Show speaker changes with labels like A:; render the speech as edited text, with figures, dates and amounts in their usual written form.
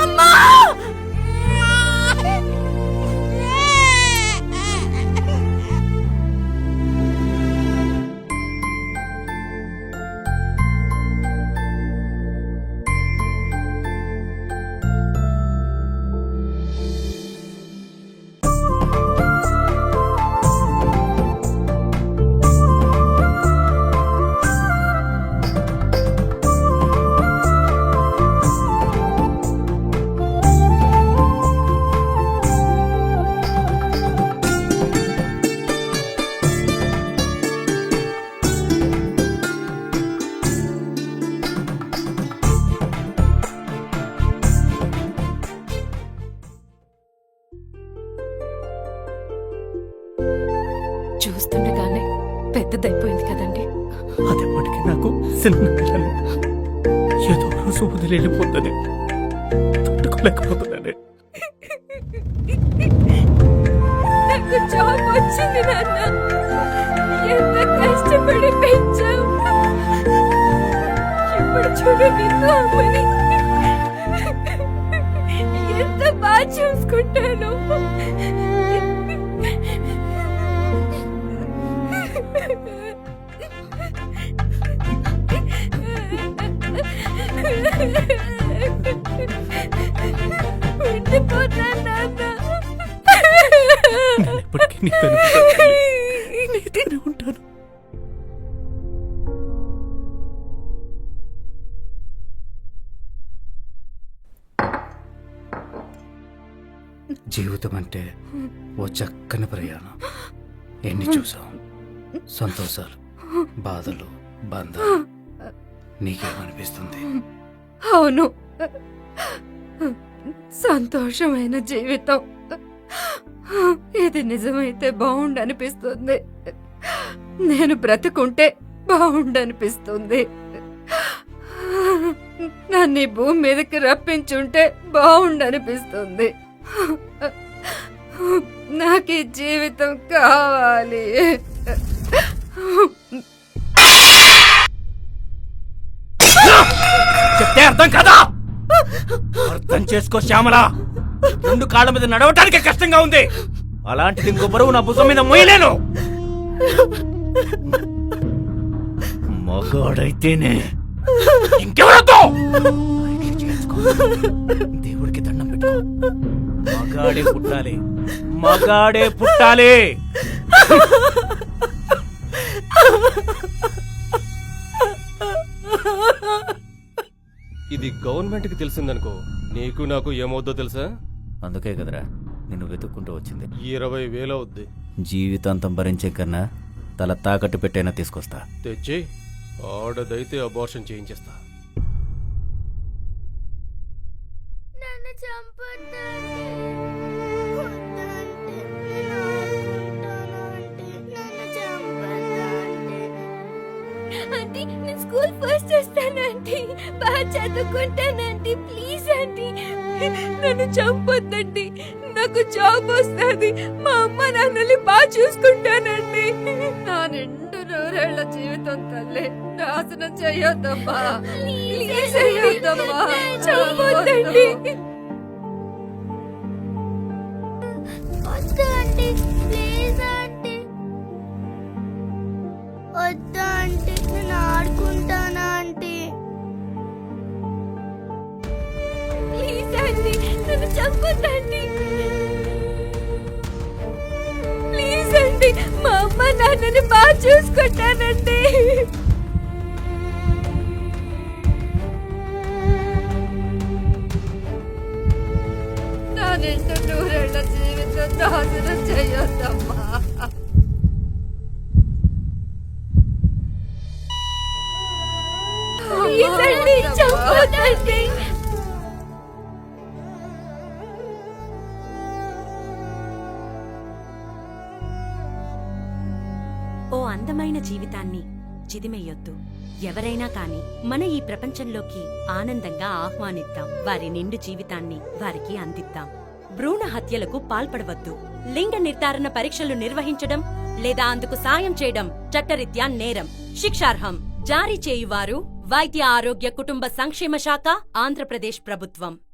A: అమ్మా! చూస్తుండగానే పెద్దదైపోయింది కదండి.
B: అదెప్పటికీ నాకు సినిమా కళలు ఏదో రోజు వదిలి వెళ్ళిపోతుంది. తట్టుకోలేకపోతున్నానే.
A: నాకు జాబ్ వచ్చింది నాన్న. ఎంత కష్టపడి పెంచాం. ఇప్పుడు చూడు నిన్ను అమ్మని ఎంత బాగా చూసుకుంటాను. ఉండిపోతా నాన్న.
B: నేను ఎప్పటికీ నీతోనే ఉంటాను. జీవితం అంటే ఓ చక్కని ప్రయాణం. ఎన్ని చూసాం, సంతోషాలు, బాధలు, బంధాలు. నీకేమనిపిస్తుంది?
A: అవును, సంతోషమైన జీవితం. ఇది నిజమైతే బాగుండనిపిస్తుంది. నేను బ్రతుకుంటే బాగుండనిపిస్తుంది. నన్ను ఈ భూమి మీదకి రప్పించుంటే బాగుండనిపిస్తుంది. నాకు ఈ జీవితం కావాలి.
B: చెప్తే అర్థం కదా? అర్థం చేసుకో శ్యామల. రెండు కాళ్ళ మీద నడవటానికి కష్టంగా ఉంది. అలాంటిది ఇంకో బరువు నా భుజం మీద మోయలేను. మగాడైతేనే ఇంకెవరతో దేవుడికి దండం పెట్టు. మగాడే పుట్టాలి, మగాడే పుట్టాలి.
C: ఇది గవర్నమెంట్ కి తెలిసిందనుకో, నీకు నాకు ఏమవుద్దో తెలుసా?
B: అందుకే కదరా నిన్ను వెతుక్కుంటూ వచ్చింది.
C: 20,000 అవుద్ది.
B: జీవితాంతం భరించే కన్నా తల తాకట్టు పెట్టైనా తీసుకొస్తా.
C: తెచ్చి ఆడదైతే అబార్షన్ చేయించేస్తా.
A: ఆంటీ, నేను స్కూల్ ఫస్ట్ వస్తాను ఆంటీ. బాగా చదువుకుంటానంటీ. ప్లీజ్ ఆంటీ, నన్ను చంపొద్దండి. నాకు జాబ్ వస్తుంది. మా అమ్మ నాన్నల్ని బాగా చూసుకుంటానండి. నా నిండు నూరేళ్ల జీవితం తల్లి నాశనం చెయ్యొద్దమ్మా. ప్లీజ్ చెయ్యొద్దమ్మా. చంపొద్దండి.
D: వద్దు ఆంటీ, ప్లీజ్ ఆంటీ. వద్దు ఆంటీ, నేను ఆడుకుంటాను ఆంటీ.
A: ప్లీజ్ ఆంటీ, నన్ను చంపొద్దండి. ప్లీజ్ అండి, మా అమ్మ నాన్నని బాగా చూసుకుంటానండి. నా నిండు నూరేళ్ల జీవితం నాశనం చేయొద్దమ్మా. ప్లీజ్ అండి, చంపొద్దండి.
E: ఓ అందమైన జీవితాన్ని చిదిమెయ్యొద్దు. ఎవరైనా కాని మన ఈ ప్రపంచంలోకి ఆనందంగా ఆహ్వానిద్దాం. వారి నిండు జీవితాన్ని వారికి అందిద్దాం. భ్రూణ హత్యలకు పాల్పడవద్దు. లింగ నిర్ధారణ పరీక్షలు నిర్వహించడం లేదా అందుకు సాయం చేయడం చట్టరీత్యా నేరం, శిక్షార్హం. జారీ చేయువారు వైద్య ఆరోగ్య కుటుంబ సంక్షేమ శాఖ, ఆంధ్రప్రదేశ్ ప్రభుత్వం.